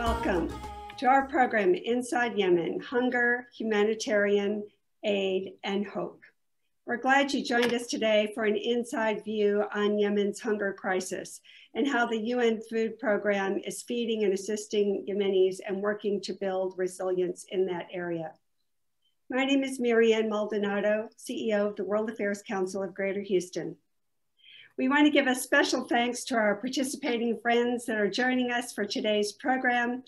Welcome to our program, Inside Yemen, Hunger, Humanitarian Aid, and Hope. We're glad you joined us today for an inside view on Yemen's hunger crisis and how the UN Food Program is feeding and assisting Yemenis and working to build resilience in that area. My name is Marianne Maldonado, CEO of the World Affairs Council of Greater Houston. We want to give a special thanks to our participating friends that are joining us for today's program,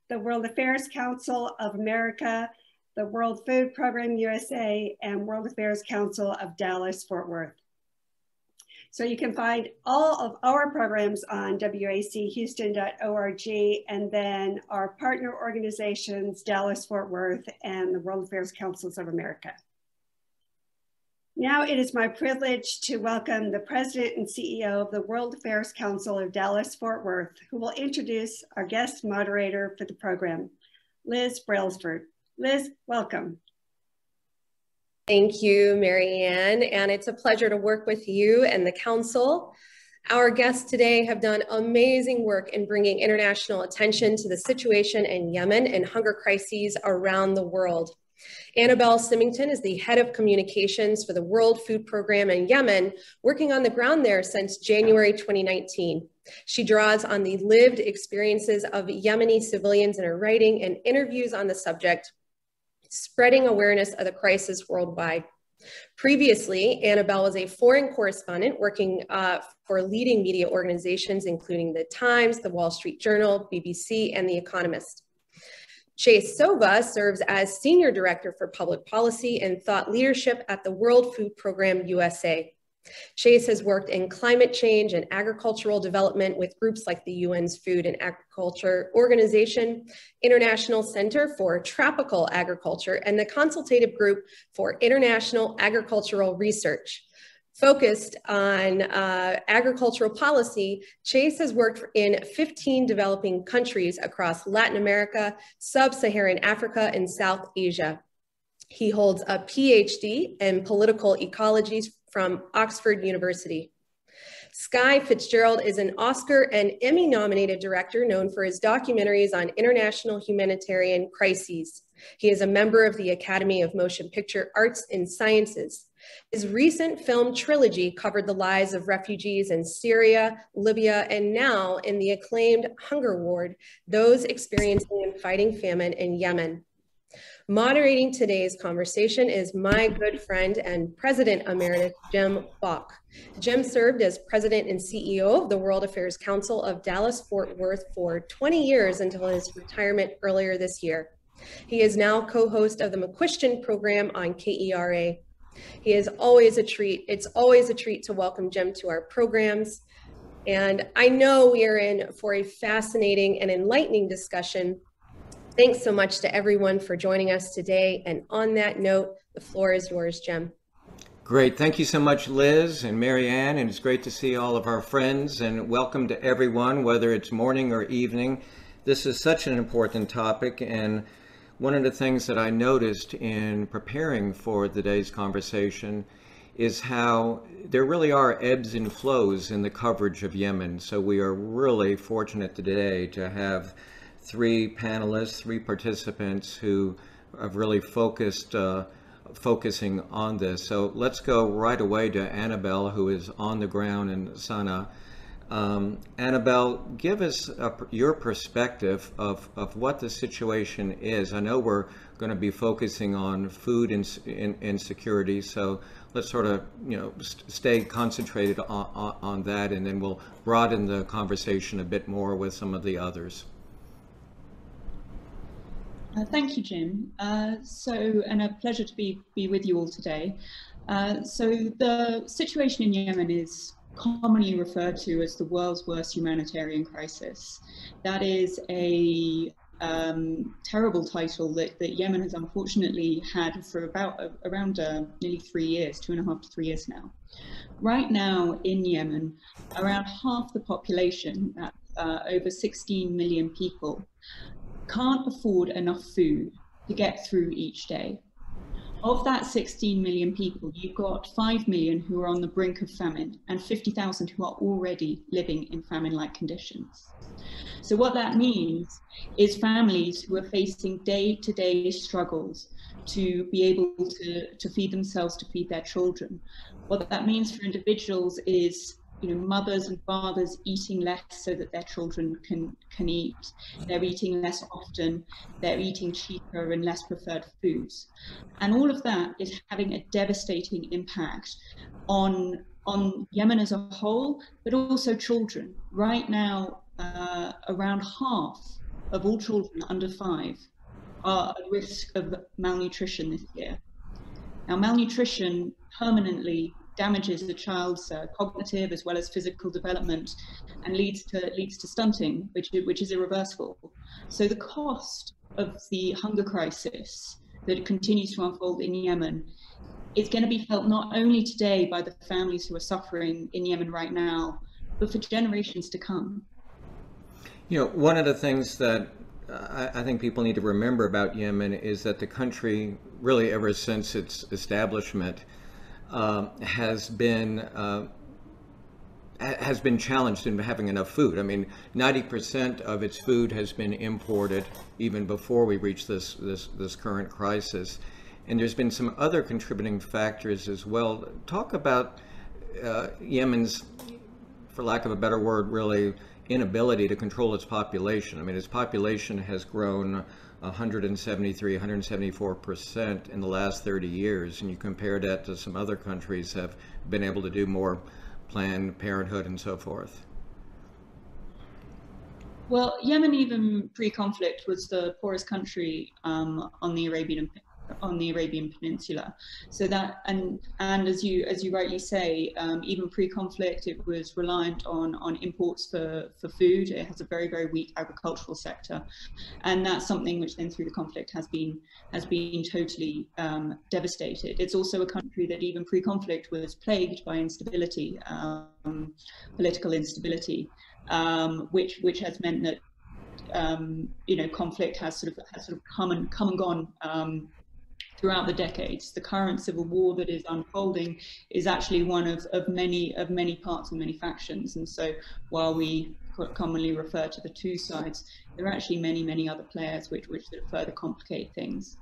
the World Affairs Council of America, the World Food Program USA, and World Affairs Council of Dallas-Fort Worth. So you can find all of our programs on wachouston.org, and then our partner organizations, Dallas-Fort Worth and the World Affairs Councils of America. Now it is my privilege to welcome the President and CEO of the World Affairs Council of Dallas-Fort Worth, who will introduce our guest moderator for the program, Liz Brailsford. Liz, welcome. Thank you, Marianne, and it's a pleasure to work with you and the Council. Our guests today have done amazing work in bringing international attention to the situation in Yemen and hunger crises around the world. Annabelle Symington is the head of communications for the World Food Program in Yemen, working on the ground there since January 2019. She draws on the lived experiences of Yemeni civilians in her writing and interviews on the subject, spreading awareness of the crisis worldwide. Previously, Annabelle was a foreign correspondent working for leading media organizations, including The Times, The Wall Street Journal, BBC, and The Economist. Chase Silva serves as Senior Director for Public Policy and Thought Leadership at the World Food Program USA. Chase has worked in climate change and agricultural development with groups like the UN's Food and Agriculture Organization, International Center for Tropical Agriculture, and the Consultative Group for International Agricultural Research. Focused on agricultural policy, Chase has worked in 15 developing countries across Latin America, Sub-Saharan Africa, and South Asia. He holds a PhD in political ecology from Oxford University. Skye Fitzgerald is an Oscar and Emmy-nominated director known for his documentaries on international humanitarian crises. He is a member of the Academy of Motion Picture Arts and Sciences. His recent film trilogy covered the lives of refugees in Syria, Libya, and now in the acclaimed Hunger Ward, those experiencing and fighting famine in Yemen. Moderating today's conversation is my good friend and President Emeritus Jim Bach. Jim served as President and CEO of the World Affairs Council of Dallas-Fort Worth for 20 years until his retirement earlier this year. He is now co-host of the McQuestion program on KERA. He is always a treat. It's always a treat to welcome Jim to our programs. And I know we are in for a fascinating and enlightening discussion. Thanks so much to everyone for joining us today. And on that note, the floor is yours, Jim. Great. Thank you so much, Liz and Marianne. And it's great to see all of our friends, and welcome to everyone, whether it's morning or evening. This is such an important topic, and one of the things that I noticed in preparing for today's conversation is how there really are ebbs and flows in the coverage of Yemen. So we are really fortunate today to have three panelists, three participants who have really focusing on this. So let's go right away to Annabelle, who is on the ground in Sana'a. Annabelle, give us your perspective of what the situation is. I know we're going to be focusing on food insecurity, so let's sort of stay concentrated on that, and then we'll broaden the conversation a bit more with some of the others. Thank you, Jim. And a pleasure to be with you all today. So the situation in Yemen is commonly referred to as the world's worst humanitarian crisis. That is a terrible title that Yemen has unfortunately had for around nearly 3 years, 2.5 to 3 years now. Right now in Yemen, around half the population, over 16 million people, can't afford enough food to get through each day. Of that 16 million people, you've got 5 million who are on the brink of famine and 50,000 who are already living in famine-like conditions. So what that means is families who are facing day-to-day struggles to be able to feed themselves, to feed their children. What that means for individuals is, you know, mothers and fathers eating less so that their children can eat. They're eating less often. They're eating cheaper and less preferred foods. And all of that is having a devastating impact on Yemen as a whole, but also children. Right now, around half of all children under 5 are at risk of malnutrition this year. Now, malnutrition permanently damages a child's cognitive as well as physical development and leads to stunting, which is irreversible. So the cost of the hunger crisis that continues to unfold in Yemen is going to be felt not only today by the families who are suffering in Yemen right now, but for generations to come. You know, one of the things that I think people need to remember about Yemen is that the country, really ever since its establishment, has been challenged in having enough food. I mean, 90% of its food has been imported even before we reached this current crisis. And there's been some other contributing factors as well. Talk about Yemen's, for lack of a better word, really inability to control its population. I mean, its population has grown 173, 174% in the last 30 years, and you compare that to some other countries have been able to do more Planned Parenthood and so forth. Well, Yemen, even pre-conflict, was the poorest country on the Arabian Peninsula. So that, and as you rightly say, even pre-conflict, it was reliant on imports for food. It has a very, very weak agricultural sector, and that's something which then through the conflict has been totally devastated. It's also a country that even pre-conflict was plagued by instability, political instability, which has meant that you know, conflict has sort of come and gone throughout the decades. The current civil war that is unfolding is actually one of many parts and many factions. And so while we commonly refer to the two sides, there are actually many other players which sort of further complicate things.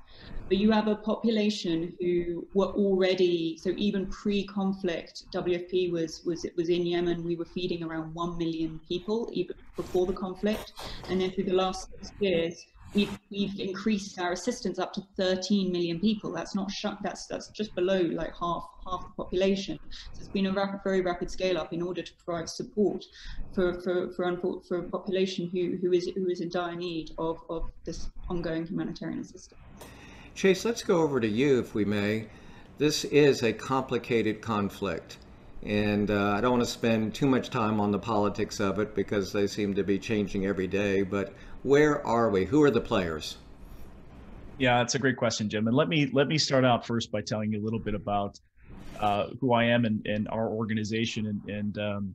But you have a population who were already, so even pre-conflict, WFP was in Yemen. We were feeding around 1 million people even before the conflict, and then through the last 6 years, we've increased our assistance up to 13 million people. That's not that's just below like half the population. So it's been a very rapid scale up in order to provide support for a population who is in dire need of this ongoing humanitarian assistance. Chase, let's go over to you, if we may. This is a complicated conflict, and I don't want to spend too much time on the politics of it because they seem to be changing every day, but where are we? Who are the players? Yeah, that's a great question, Jim. And let me start out first by telling you a little bit about who I am and our organization and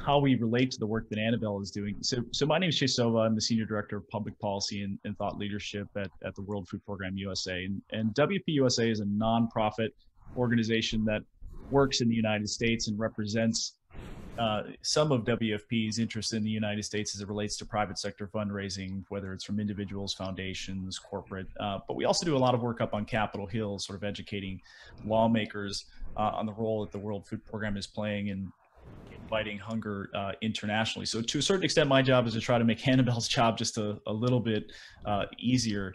how we relate to the work that Annabelle is doing. So my name is Chase Silva. I'm the Senior Director of Public Policy and Thought Leadership at the World Food Program USA. And WFP USA is a nonprofit organization that works in the United States and represents some of WFP's interest in the United States as it relates to private sector fundraising, whether it's from individuals, foundations, corporate. But we also do a lot of work up on Capitol Hill, sort of educating lawmakers on the role that the World Food Program is playing in fighting hunger internationally. So to a certain extent, my job is to try to make Annabelle's job just a little bit easier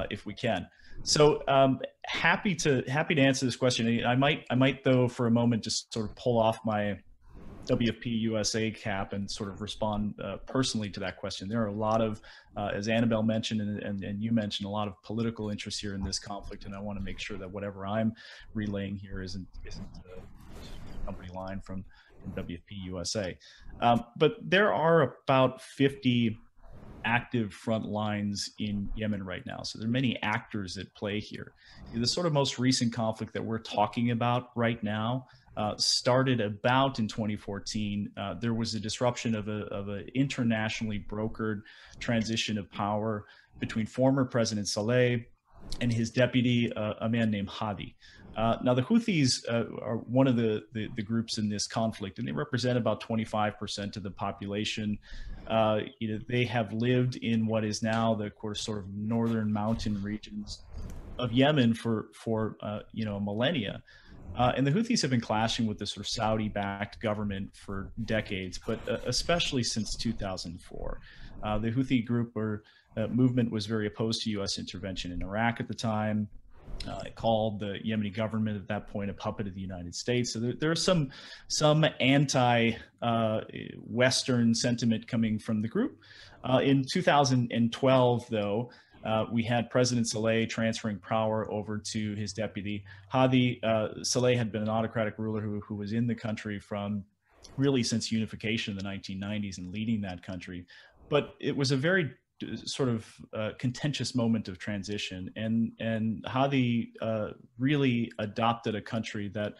if we can. So happy to answer this question. I might though for a moment just sort of pull off my WFP USA cap and sort of respond personally to that question. There are a lot of, as Annabelle mentioned and you mentioned, a lot of political interest here in this conflict, and I want to make sure that whatever I'm relaying here isn't a company line from WFP USA. But there are about 50 active front lines in Yemen right now. So there are many actors at play here. The sort of most recent conflict that we're talking about right now started about in 2014. There was a disruption of an internationally brokered transition of power between former President Saleh and his deputy, a man named Hadi. Now, the Houthis are one of the groups in this conflict, and they represent about 25% of the population. They have lived in what is now the sort of northern mountain regions of Yemen for millennia. And the Houthis have been clashing with the sort of Saudi-backed government for decades, but especially since 2004. The Houthi group or movement was very opposed to U.S. intervention in Iraq at the time. It called the Yemeni government at that point a puppet of the United States. So there are some anti-Western sentiment coming from the group. In 2012, though, we had President Saleh transferring power over to his deputy. Hadi Saleh had been an autocratic ruler who was in the country from really since unification in the 1990s and leading that country. But it was a very sort of contentious moment of transition, and Hadi really adopted a country that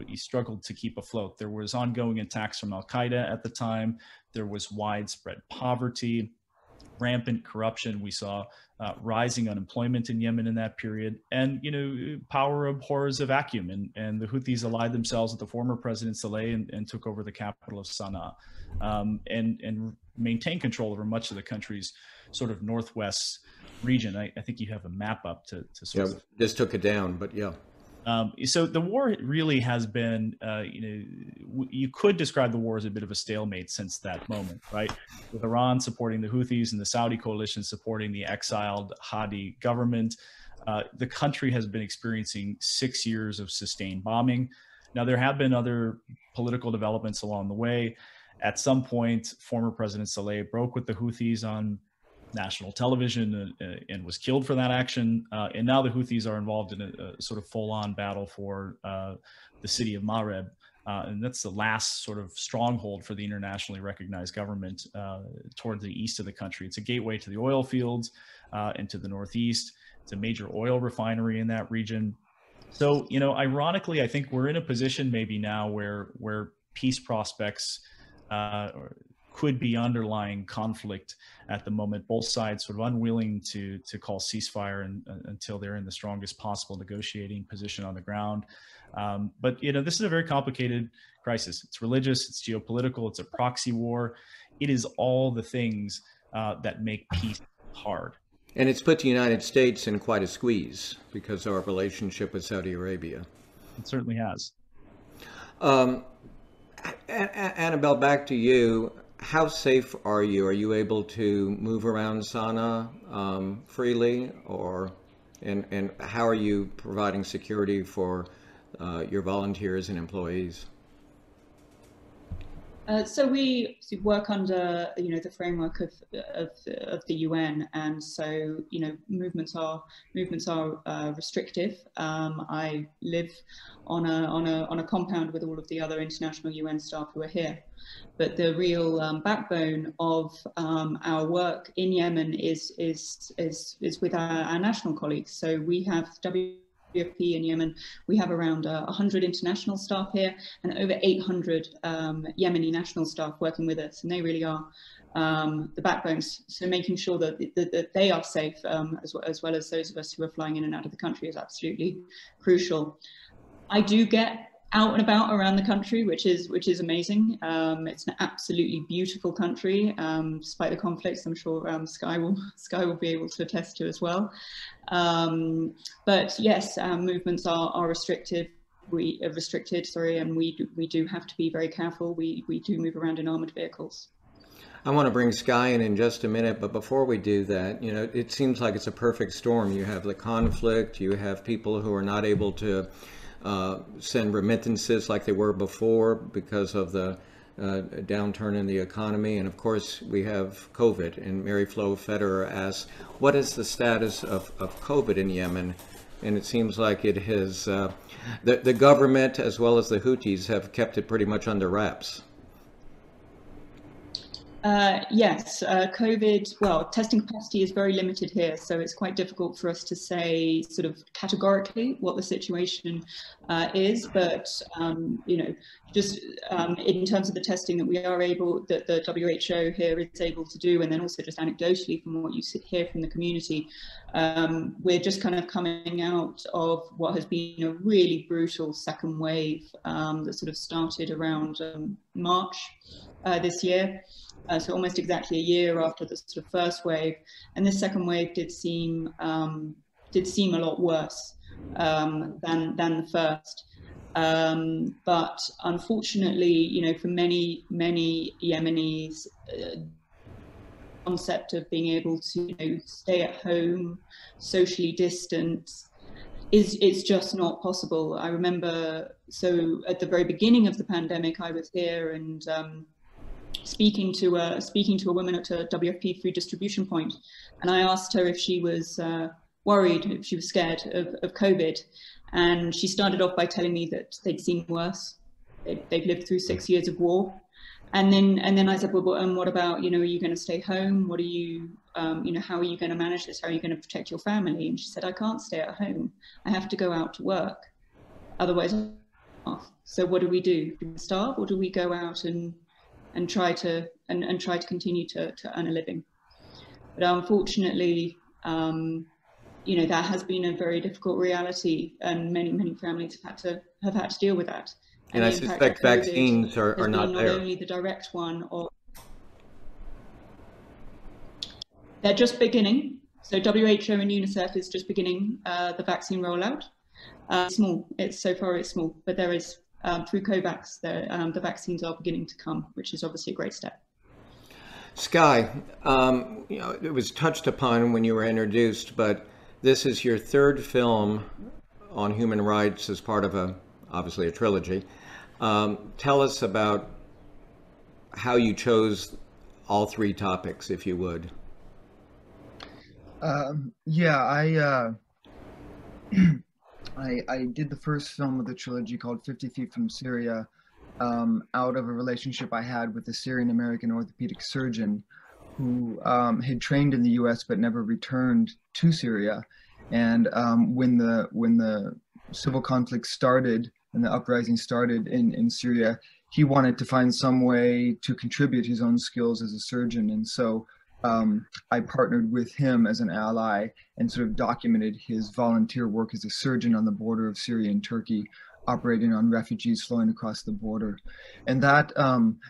he struggled to keep afloat. There was ongoing attacks from Al-Qaeda at the time. There was widespread poverty, rampant corruption. We saw rising unemployment in Yemen in that period, and power abhors a vacuum. And the Houthis allied themselves with the former President Saleh and took over the capital of Sana'a, and maintained control over much of the country's sort of northwest region. I think you have a map up to sort of. Just took it down, but yeah. So the war really has been, you could describe the war as a bit of a stalemate since that moment, right? With Iran supporting the Houthis and the Saudi coalition supporting the exiled Hadi government. The country has been experiencing 6 years of sustained bombing. Now, there have been other political developments along the way. At some point, former President Saleh broke with the Houthis on national television and was killed for that action. And now the Houthis are involved in a sort of full-on battle for the city of Mareb. And that's the last sort of stronghold for the internationally recognized government toward the east of the country. It's a gateway to the oil fields and to the northeast. It's a major oil refinery in that region. So, ironically, I think we're in a position maybe now where peace prospects could be underlying conflict at the moment. Both sides sort of unwilling to call ceasefire until they're in the strongest possible negotiating position on the ground. But this is a very complicated crisis. It's religious, it's geopolitical, it's a proxy war. It is all the things that make peace hard. And it's put the United States in quite a squeeze because of our relationship with Saudi Arabia. It certainly has. Annabelle, back to you. How safe are you? Are you able to move around Sana'a freely, and how are you providing security for your volunteers and employees? So we work under the framework of the UN, and so movements are restrictive. I live on a compound with all of the other international UN staff who are here, but the real backbone of our work in Yemen is with our national colleagues. So we have WFP in Yemen. We have around 100 international staff here and over 800 Yemeni national staff working with us, and they really are the backbones. So making sure that they are safe as well as those of us who are flying in and out of the country is absolutely crucial. I do get out and about around the country, which is amazing. It's an absolutely beautiful country, despite the conflicts. I'm sure Sky will be able to attest to as well. But yes, our movements are restricted. And we do have to be very careful. We do move around in armored vehicles. I want to bring Sky in just a minute, but before we do that, it seems like it's a perfect storm. You have the conflict, you have people who are not able to send remittances like they were before because of the downturn in the economy. And of course, we have COVID. And Mary Flo Federer asks, what is the status of COVID in Yemen? And it seems like it has, the government as well as the Houthis have kept it pretty much under wraps. Yes, COVID, well, testing capacity is very limited here, so it's quite difficult for us to say sort of categorically what the situation is, but, you know, just in terms of the testing that we are able, that the WHO here is able to do, and then also just anecdotally from what you hear from the community, we're just kind of coming out of what has been a really brutal second wave that sort of started around March this year. So almost exactly a year after the sort of first wave, and this second wave did seem a lot worse than the first. But unfortunately, you know, for many Yemenis, concept of being able to, you know, stay at home, socially distance, it's just not possible. I remember, so at the very beginning of the pandemic, I was here and speaking to a woman at a WFP food distribution point, and I asked her if she was worried, if she was scared of COVID, and she started off by telling me that they'd seen worse. They've lived through 6 years of war, and then I said, well, and what about, you know, are you going to stay home? What are you, you know, how are you going to manage this? How are you going to protect your family? And she said, I can't stay at home. I have to go out to work, otherwise I'm off. So what do we do? Do we starve, or do we go out and try to continue to earn a living? But unfortunately, you know, that has been a very difficult reality, and many families have had to deal with that. And I suspect vaccines are not there. Not only the direct one, or they're just beginning. So WHO and UNICEF is just beginning the vaccine rollout. Small. So far it's small, but there is. Through COVAX, the vaccines are beginning to come, which is obviously a great step. Sky, you know, it was touched upon when you were introduced, but this is your third film on human rights as part of obviously a trilogy. Tell us about how you chose all three topics, if you would. Yeah, I did the first film of the trilogy called 50 Feet from Syria out of a relationship I had with a Syrian-American orthopedic surgeon who had trained in the US but never returned to Syria. And when the civil conflict started and the uprising started in Syria, he wanted to find some way to contribute his own skills as a surgeon. And so I partnered with him as an ally and sort of documented his volunteer work as a surgeon on the border of Syria and Turkey, operating on refugees flowing across the border. And that,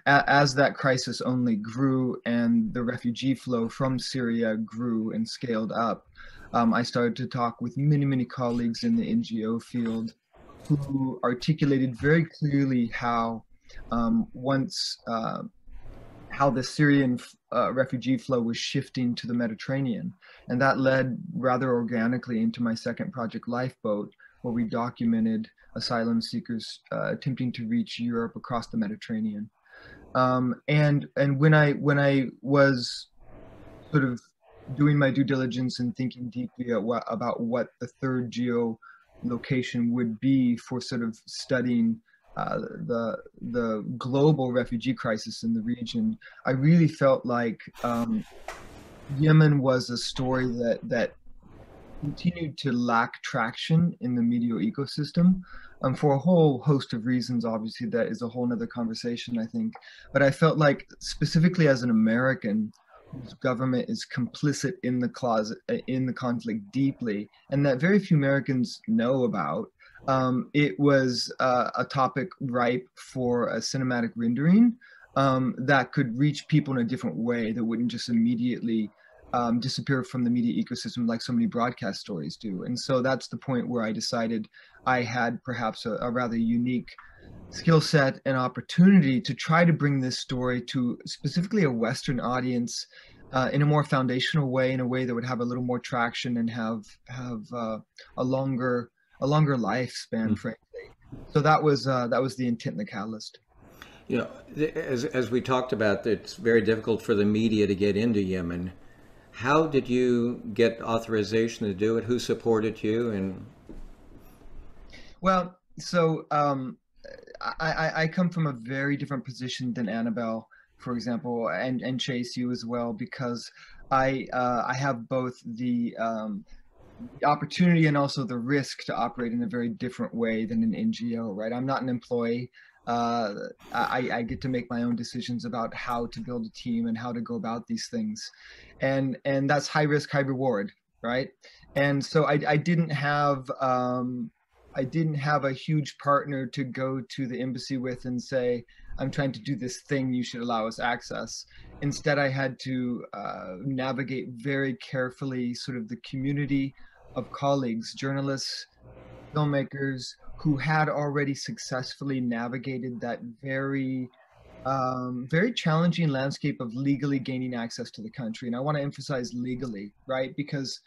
as that crisis only grew and the refugee flow from Syria grew and scaled up, I started to talk with many colleagues in the NGO field who articulated very clearly how how the Syrian refugee flow was shifting to the Mediterranean. And that led rather organically into my second project, Lifeboat, where we documented asylum seekers attempting to reach Europe across the Mediterranean. And when I was sort of doing my due diligence and thinking deeply about what the third geolocation would be for sort of studying the global refugee crisis in the region, I really felt like Yemen was a story that continued to lack traction in the media ecosystem for a whole host of reasons. Obviously, that is a whole nother conversation, I think. But I felt like, specifically as an American whose government is complicit in the conflict deeply, and that very few Americans know about, it was a topic ripe for a cinematic rendering that could reach people in a different way, that wouldn't just immediately disappear from the media ecosystem like so many broadcast stories do. And so that's the point where I decided I had perhaps a rather unique skill set and opportunity to try to bring this story to specifically a Western audience in a more foundational way, in a way that would have a little more traction and have a longer lifespan, frankly. So that was the intent and the catalyst. You know, as we talked about, it's very difficult for the media to get into Yemen. How did you get authorization to do it? Who supported you? And well, so I come from a very different position than Annabelle for example, and Chase, you as well, because I have both the opportunity and also the risk to operate in a very different way than an NGO, right? I'm not an employee. I get to make my own decisions about how to build a team and how to go about these things, and that's high risk, high reward, right? And so I didn't have a huge partner to go to the embassy with and say, I'm trying to do this thing, you should allow us access. Instead, I had to navigate very carefully sort of the community of colleagues, journalists, filmmakers, who had already successfully navigated that very challenging landscape of legally gaining access to the country. And I want to emphasize legally, right? Because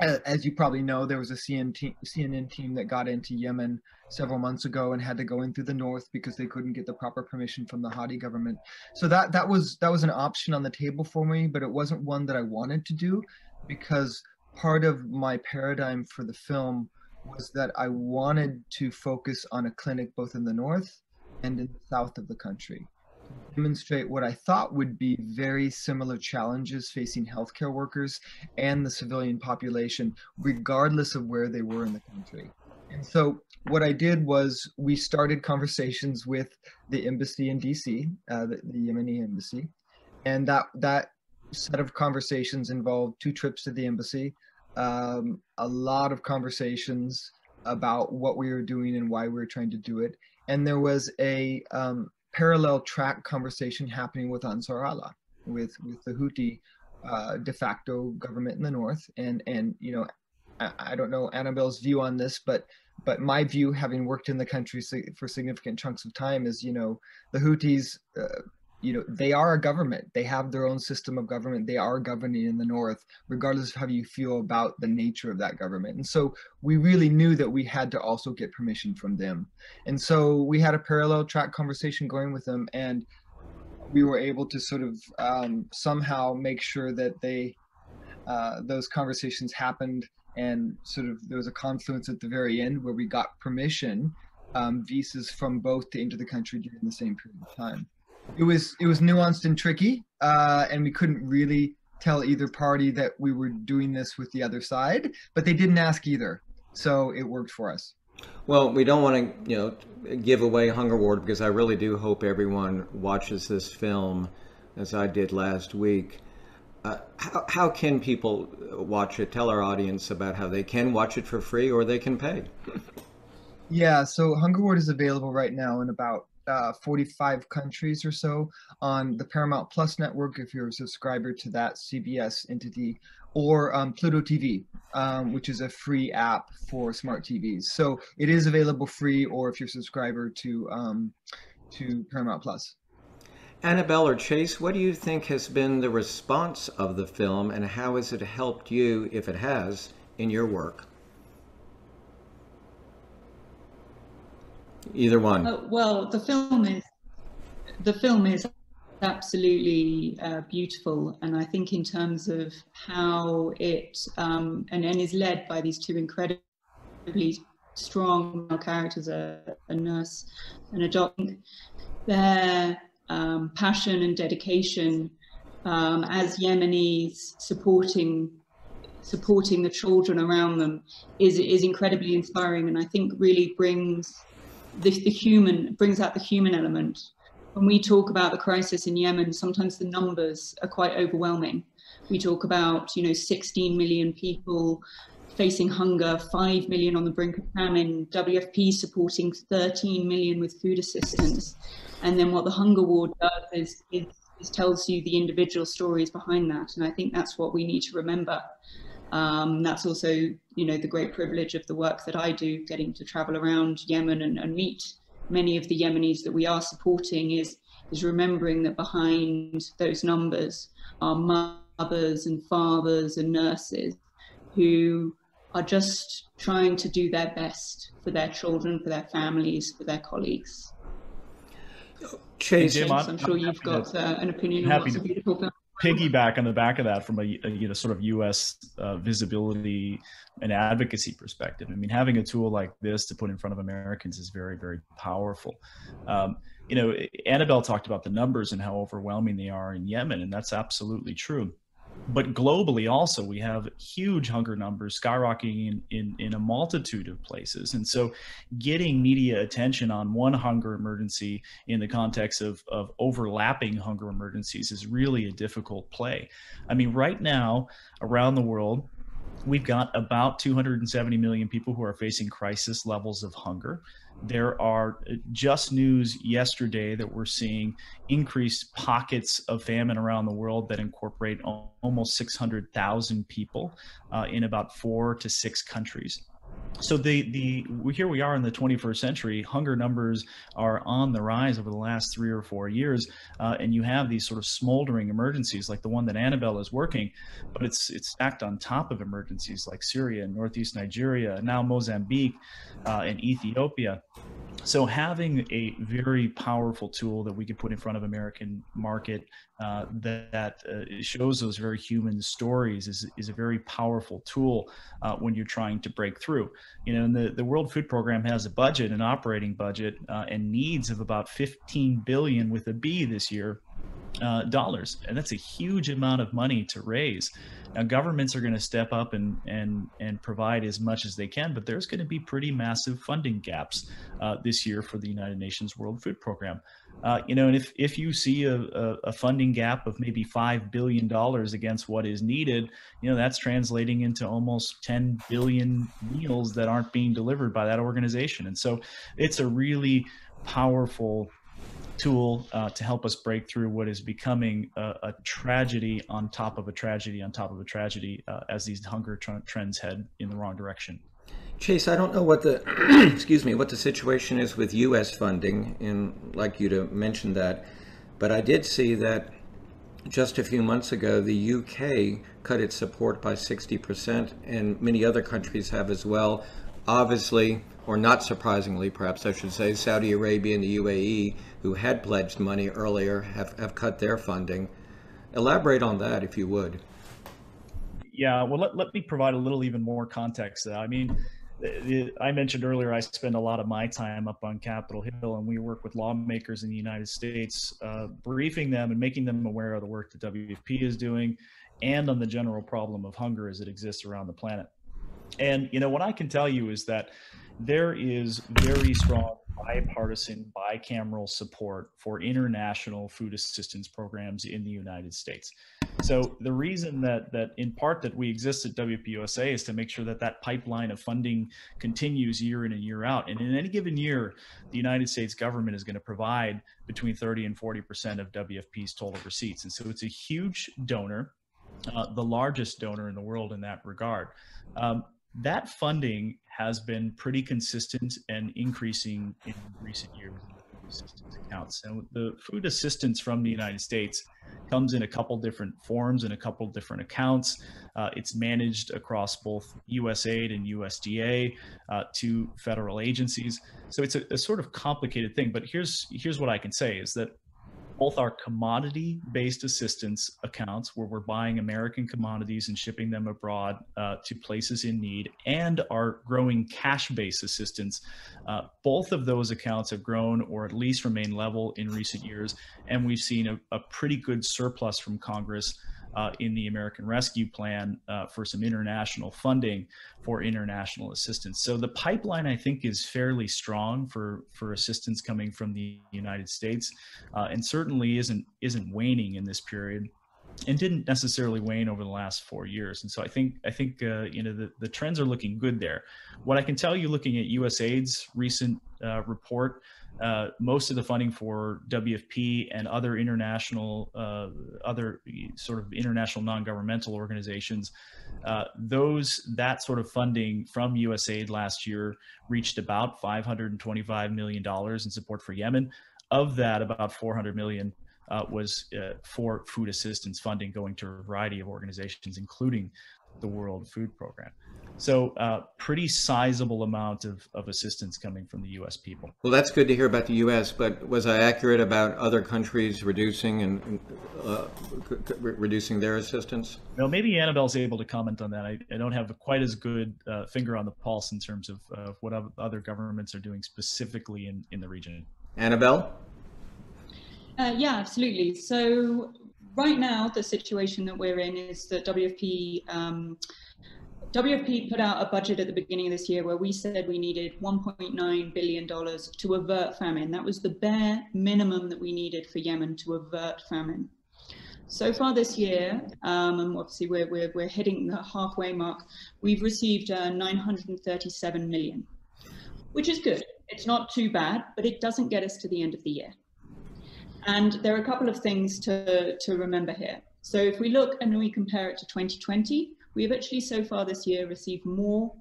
as you probably know, there was a CNN team that got into Yemen several months ago and had to go in through the north because they couldn't get the proper permission from the Hadi government. So that was an option on the table for me, but it wasn't one that I wanted to do, because part of my paradigm for the film was that I wanted to focus on a clinic both in the north and in the south of the country, to demonstrate what I thought would be very similar challenges facing healthcare workers and the civilian population, regardless of where they were in the country. And so what I did was we started conversations with the embassy in DC, the Yemeni embassy, and that set of conversations involved 2 trips to the embassy, a lot of conversations about what we were doing and why we were trying to do it. And there was a parallel track conversation happening with Ansar Allah, with the Houthi de facto government in the north. And you know, I don't know Annabelle's view on this, but my view, having worked in the country for significant chunks of time, is, you know, the Houthis, you know, they are a government. They have their own system of government. They are governing in the north, regardless of how you feel about the nature of that government. And so we really knew that we had to also get permission from them. And so we had a parallel track conversation going with them, and we were able to sort of somehow make sure that those conversations happened, and sort of there was a confluence at the very end where we got permission, visas from both to enter the country during the same period of time. It was nuanced and tricky, and we couldn't really tell either party that we were doing this with the other side, but they didn't ask either, so it worked for us. Well, we don't want to, you know, give away Hunger Ward, because I really do hope everyone watches this film, as I did last week. How can people watch it? Tell our audience about how they can watch it for free or they can pay. Yeah, so Hunger Ward is available right now in about 45 countries or so on the Paramount Plus network, if you're a subscriber to that CBS entity, or Pluto TV, which is a free app for smart TVs. So it is available free, or if you're a subscriber to Paramount Plus. Annabelle or Chase, what do you think has been the response of the film, and how has it helped you, if it has, in your work? Either one. Well, the film is absolutely beautiful, and I think in terms of how it and is led by these 2 incredibly strong characters, a nurse and a doctor. Their passion and dedication as Yemenis supporting the children around them is incredibly inspiring, and I think really brings out the human element. When we talk about the crisis in Yemen, sometimes the numbers are quite overwhelming. We talk about, you know, 16 million people facing hunger, 5 million on the brink of famine, WFP supporting 13 million with food assistance. And then what the Hunger Ward does is tells you the individual stories behind that. And I think that's what we need to remember. That's also, you know, the great privilege of the work that I do, getting to travel around Yemen and meet many of the Yemenis that we are supporting, is remembering that behind those numbers are mothers and fathers and nurses who are just trying to do their best for their children, for their families, for their colleagues. Chase, Jim, I'm sure you've got an opinion on what's a beautiful film. Piggyback on the back of that from a you know, sort of U.S. Visibility and advocacy perspective. I mean, having a tool like this to put in front of Americans is very, very powerful. you know, Annabelle talked about the numbers and how overwhelming they are in Yemen, and that's absolutely true. But globally also, we have huge hunger numbers skyrocketing in a multitude of places. And so getting media attention on one hunger emergency in the context of overlapping hunger emergencies is really a difficult play. I mean, right now around the world, we've got about 270 million people who are facing crisis levels of hunger. There are just news yesterday that we're seeing increased pockets of famine around the world that incorporate almost 600,000 people in about 4 to 6 countries. So here we are in the 21st century. Hunger numbers are on the rise over the last 3 or 4 years, and you have these sort of smoldering emergencies like the one that Annabelle is working, but it's stacked on top of emergencies like Syria and Northeast Nigeria, and now Mozambique and Ethiopia. So having a very powerful tool that we can put in front of American market that shows those very human stories is a very powerful tool when you're trying to break through. You know, and the World Food Program has a budget, an operating budget, and needs of about 15 billion with a B this year. Dollars, and that's a huge amount of money to raise. Now, governments are going to step up and provide as much as they can, but there's going to be pretty massive funding gaps this year for the United Nations World Food Program. You know, and if you see a funding gap of maybe $5 billion against what is needed, you know, that's translating into almost 10 billion meals that aren't being delivered by that organization. And so it's a really powerful tool to help us break through what is becoming a tragedy on top of a tragedy on top of a tragedy as these hunger trends head in the wrong direction. Chase, I don't know what the excuse me, what the situation is with U.S. funding, and like you to mention that, but I did see that just a few months ago the UK cut its support by 60%, and many other countries have as well. Obviously, or not surprisingly, perhaps I should say, Saudi Arabia and the UAE, who had pledged money earlier, have cut their funding. Elaborate on that, if you would. Yeah, well, let me provide a little even more context. I mean, I mentioned earlier, I spend a lot of my time up on Capitol Hill, and we work with lawmakers in the United States, briefing them and making them aware of the work that WFP is doing and on the general problem of hunger as it exists around the planet. And, you know, what I can tell you is that there is very strong bipartisan, bicameral support for international food assistance programs in the United States. So the reason that in part that we exist at WPUSA is to make sure that that pipeline of funding continues year in and year out. And in any given year, the United States government is going to provide between 30 and 40% of WFP's total receipts. And so it's a huge donor, the largest donor in the world in that regard. That funding has been pretty consistent and increasing in recent years in the food assistance accounts. And the food assistance from the United States comes in a couple different forms and a couple different accounts. It's managed across both USAID and USDA to federal agencies. So it's a sort of complicated thing, but here's what I can say is that both our commodity-based assistance accounts, where we're buying American commodities and shipping them abroad to places in need, and our growing cash-based assistance, both of those accounts have grown or at least remain level in recent years, and we've seen a pretty good surplus from Congress in the American Rescue Plan for some international funding for international assistance. So the pipeline, I think, is fairly strong for assistance coming from the United States, and certainly isn't waning in this period, and didn't necessarily wane over the last 4 years. And so I think you know, the trends are looking good there. What I can tell you, looking at USAID's recent report, most of the funding for WFP and other international, other sort of international non-governmental organizations, that sort of funding from USAID last year reached about $525 million in support for Yemen. Of that, about 400 million was for food assistance funding going to a variety of organizations, including the World Food Program. So pretty sizable amount of assistance coming from the U.S. people. Well, that's good to hear about the U.S., but was I accurate about other countries reducing and reducing their assistance? No, maybe Annabelle's able to comment on that. I don't have quite as good finger on the pulse in terms of what other governments are doing specifically in the region. Annabelle? Yeah, absolutely. So right now, the situation that we're in is that WFP put out a budget at the beginning of this year where we said we needed $1.9 billion to avert famine. That was the bare minimum that we needed for Yemen to avert famine. So far this year, and obviously we're hitting the halfway mark, we've received 937 million, which is good. It's not too bad, but it doesn't get us to the end of the year. And there are a couple of things to remember here. So if we look and we compare it to 2020, we have actually so far this year received more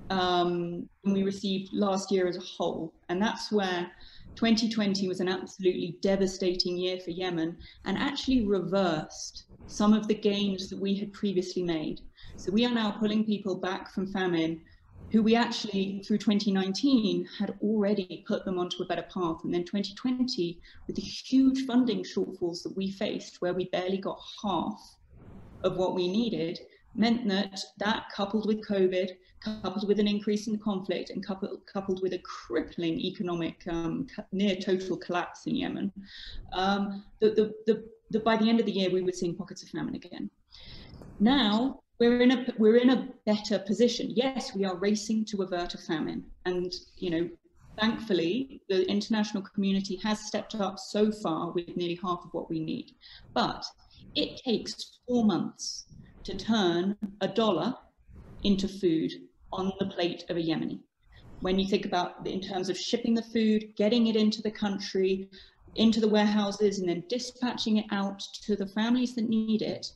than we received last year as a whole. And that's where 2020 was an absolutely devastating year for Yemen and actually reversed some of the gains that we had previously made. So we are now pulling people back from famine who we actually, through 2019, had already put them onto a better path. And then 2020, with the huge funding shortfalls that we faced, where we barely got half of what we needed, meant that coupled with COVID, coupled with an increase in conflict, and coupled with a crippling economic near total collapse in Yemen, by the end of the year, we were seeing pockets of famine again. Now, we're in a better position. Yes, we are racing to avert a famine. And, you know, thankfully, the international community has stepped up so far with nearly half of what we need. But it takes 4 months to turn $1 into food on the plate of a Yemeni. When you think about in terms of shipping the food, getting it into the country, into the warehouses, and then dispatching it out to the families that need it,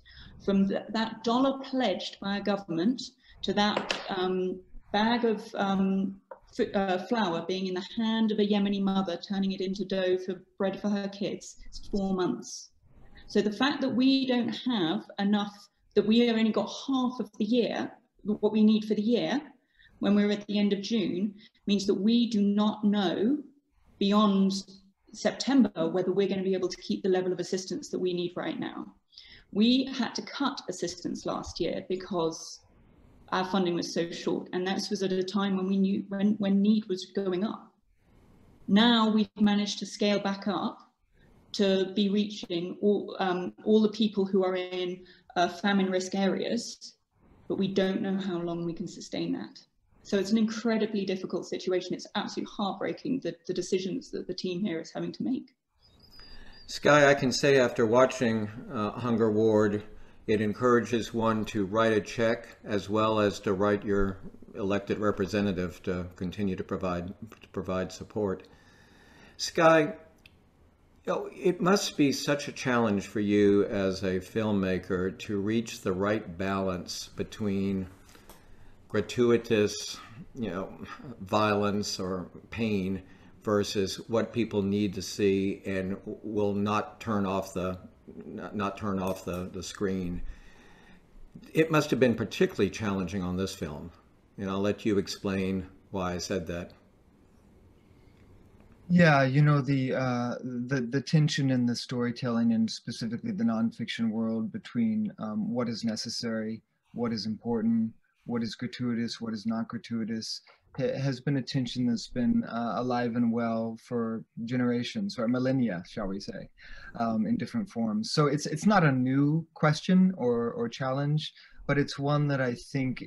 from that dollar pledged by a government to that bag of flour being in the hand of a Yemeni mother, turning it into dough for bread for her kids, it's 4 months. So the fact that we don't have enough, that we have only got half of the year, what we need for the year, when we're at the end of June, means that we do not know beyond September whether we're going to be able to keep the level of assistance that we need right now. We had to cut assistance last year because our funding was so short, and that was at a time when we knew when need was going up. Now we've managed to scale back up to be reaching all the people who are in famine risk areas, but we don't know how long we can sustain that. So it's an incredibly difficult situation. It's absolutely heartbreaking, the decisions that the team here is having to make. Skye, I can say after watching Hunger Ward, it encourages one to write a check as well as to write your elected representative to continue to provide support. Skye, it must be such a challenge for you as a filmmaker to reach the right balance between gratuitous, violence or pain versus what people need to see and will not turn off the screen. It must have been particularly challenging on this film, and I'll let you explain why I said that. Yeah, the tension in the storytelling and specifically the nonfiction world between what is necessary, what is important, what is gratuitous, what is not gratuitous, has been a tension that's been alive and well for generations, or millennia, shall we say, in different forms. So it's not a new question or challenge, but it's one that I think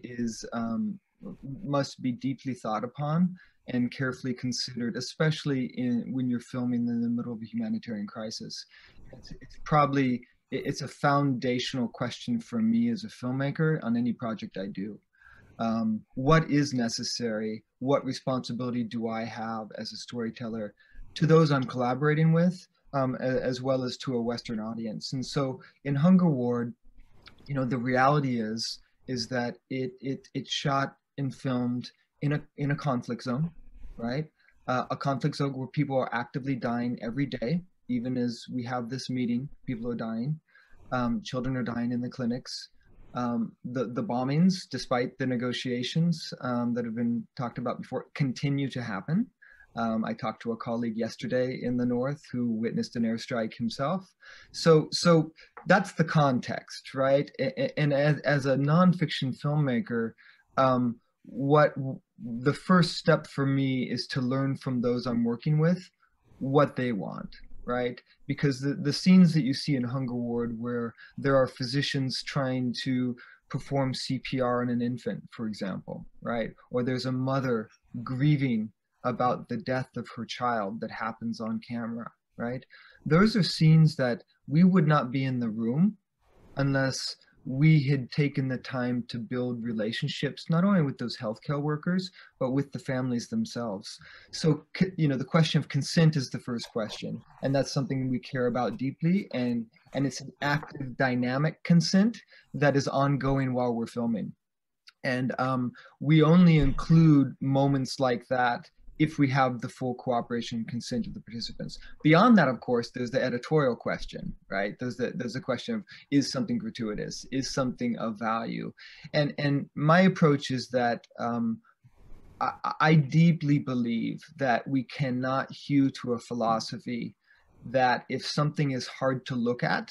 must be deeply thought upon and carefully considered, especially when you're filming in the middle of a humanitarian crisis. It's a foundational question for me as a filmmaker on any project I do. What is necessary? What responsibility do I have as a storyteller to those I'm collaborating with, as well as to a Western audience? And so in Hunger Ward, the reality is that it shot and filmed in a conflict zone, right? A conflict zone where people are actively dying every day. Even as we have this meeting, people are dying. Children are dying in the clinics. The bombings, despite the negotiations that have been talked about before, continue to happen. I talked to a colleague yesterday in the north who witnessed an airstrike himself. So that's the context, right? And as a nonfiction filmmaker, what the first step for me is to learn from those I'm working with what they want, right? Because the scenes that you see in Hunger Ward where there are physicians trying to perform CPR on an infant, for example, right? Or there's a mother grieving about the death of her child that happens on camera, right? Those are scenes that we would not be in the room unless we had taken the time to build relationships, not only with those healthcare workers, but with the families themselves. So, you know, the question of consent is the first question, and that's something we care about deeply, and it's an active, dynamic consent that is ongoing while we're filming. And we only include moments like that if we have the full cooperation and consent of the participants. Beyond that, of course, there's the editorial question, right? There's the question of, is something gratuitous? Is something of value? And my approach is that I deeply believe that we cannot hew to a philosophy that if something is hard to look at,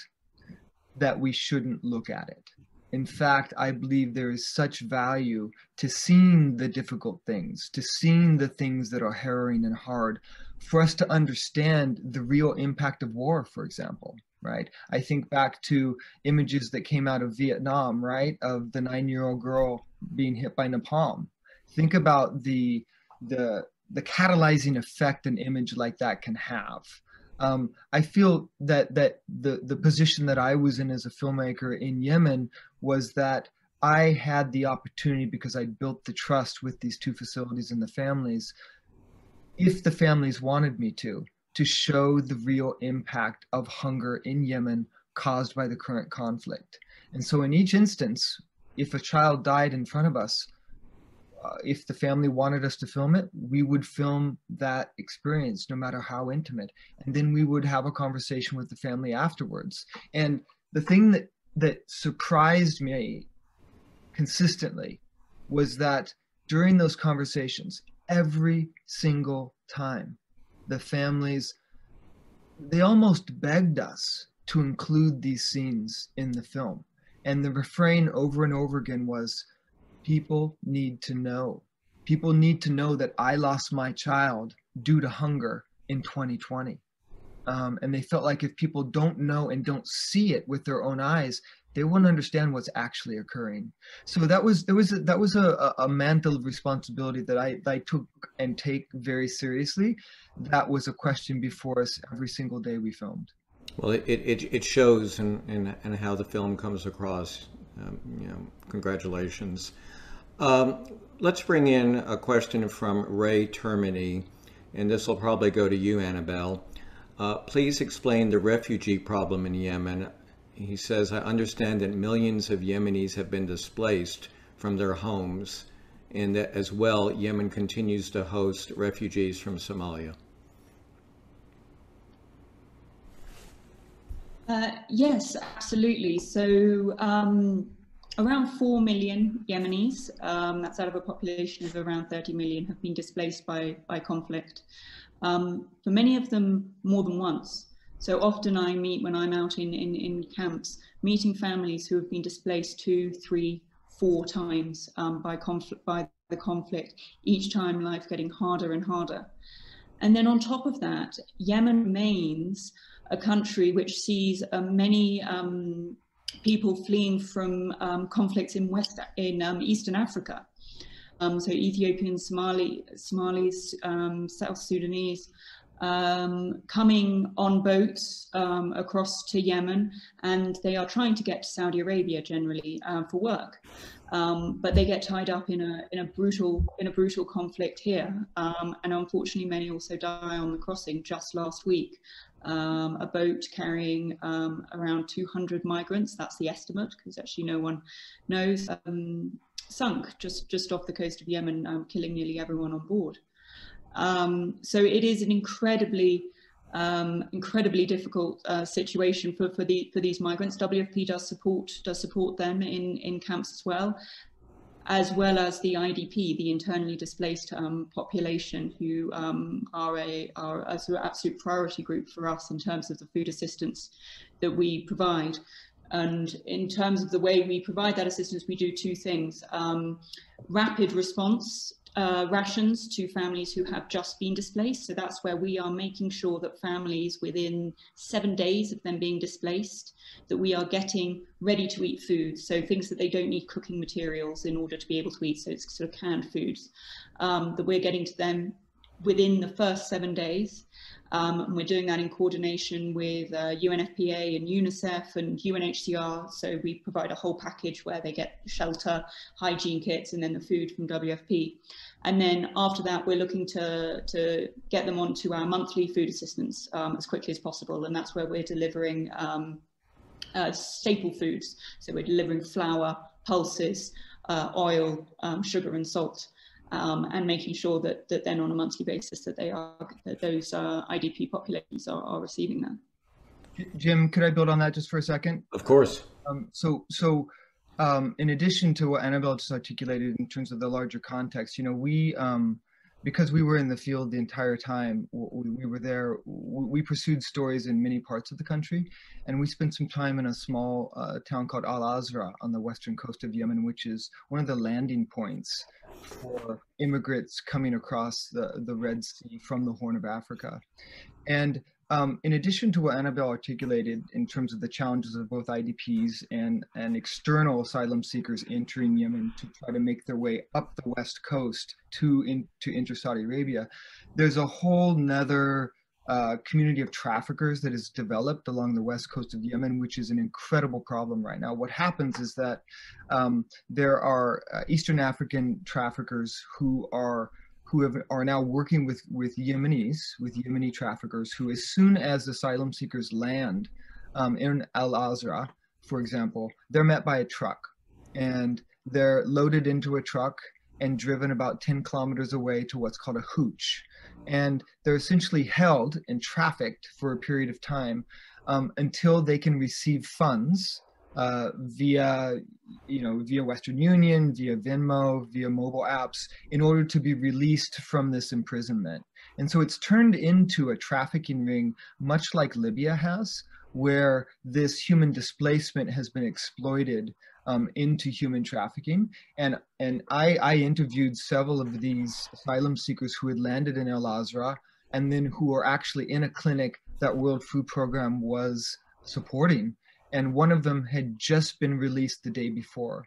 that we shouldn't look at it. In fact, I believe there is such value to seeing the difficult things, to seeing the things that are harrowing and hard, for us to understand the real impact of war, for example, right? I think back to images that came out of Vietnam, right? Of the 9-year-old girl being hit by napalm. Think about the catalyzing effect an image like that can have. I feel that the position that I was in as a filmmaker in Yemen was that I had the opportunity, because I built the trust with these two facilities and the families, if the families wanted me to show the real impact of hunger in Yemen caused by the current conflict. And so in each instance, if a child died in front of us, if the family wanted us to film it, we would film that experience, no matter how intimate. And then we would have a conversation with the family afterwards. And the thing that surprised me consistently was that during those conversations, every single time, the families, they almost begged us to include these scenes in the film. And the refrain over and over again was, people need to know. People need to know that I lost my child due to hunger in 2020. And they felt like if people don't know and don't see it with their own eyes, they won't understand what's actually occurring. So that was a mantle of responsibility that I took and take very seriously. That was a question before us every single day we filmed. Well, it shows in how the film comes across. You know, congratulations. Let's bring in a question from Ray Termini, and this will probably go to you, Annabelle. Please explain the refugee problem in Yemen. He says, I understand that millions of Yemenis have been displaced from their homes, and that as well, Yemen continues to host refugees from Somalia. Yes, absolutely. So around 4 million Yemenis, that's out of a population of around 30 million, have been displaced by conflict. For many of them, more than once. So often I meet, when I'm out in camps, meeting families who have been displaced 2, 3, 4 times by the conflict, each time life getting harder and harder. And then on top of that, Yemen remains a country which sees many people fleeing from conflicts in Eastern Africa. So Ethiopians, Somalis, South Sudanese, coming on boats across to Yemen, and they are trying to get to Saudi Arabia generally for work. But they get tied up in a brutal conflict here, and unfortunately many also die on the crossing. Just last week, a boat carrying around 200 migrants, that's the estimate, because actually no one knows, sunk just off the coast of Yemen, killing nearly everyone on board. So it is an incredibly difficult situation for these migrants. WFP does support them in camps as well as the IDP, the internally displaced population, who are a sort of absolute priority group for us in terms of the food assistance that we provide. And in terms of the way we provide that assistance, we do 2 things: rapid response rations to families who have just been displaced. So that's where we are making sure that families within 7 days of them being displaced, that we are getting ready to eat food. So things that they don't need cooking materials in order to be able to eat. So it's sort of canned foods that we're getting to them within the first 7 days. And we're doing that in coordination with UNFPA and UNICEF and UNHCR. So we provide a whole package where they get shelter, hygiene kits, and then the food from WFP. And then after that, we're looking to get them onto our monthly food assistance as quickly as possible. And that's where we're delivering staple foods. So we're delivering flour, pulses, oil, sugar, and salt. And making sure that then on a monthly basis that those IDP populations are receiving that. Jim, could I build on that just for a second? Of course. In addition to what Annabelle just articulated in terms of the larger context, you know, we, because we were in the field the entire time, we were there, we pursued stories in many parts of the country, and we spent some time in a small town called Al-Azra on the western coast of Yemen, which is one of the landing points for immigrants coming across the Red Sea from the Horn of Africa. And in addition to what Annabelle articulated in terms of the challenges of both IDPs and external asylum seekers entering Yemen to try to make their way up the west coast to enter Saudi Arabia, there's a whole nother community of traffickers that has developed along the west coast of Yemen, which is an incredible problem right now. What happens is that there are Eastern African traffickers who are now working with Yemenis, with Yemeni traffickers, who, as soon as asylum seekers land in Al-Azra, for example, they're met by a truck, and they're loaded into a truck and driven about 10 kilometers away to what's called a hooch. And they're essentially held and trafficked for a period of time until they can receive funds via Western Union, via Venmo, via mobile apps, in order to be released from this imprisonment. And so it's turned into a trafficking ring, much like Libya has, where this human displacement has been exploited into human trafficking. And I interviewed several of these asylum seekers who had landed in Al-Azra and then who are actually in a clinic that World Food Program was supporting. And one of them had just been released the day before.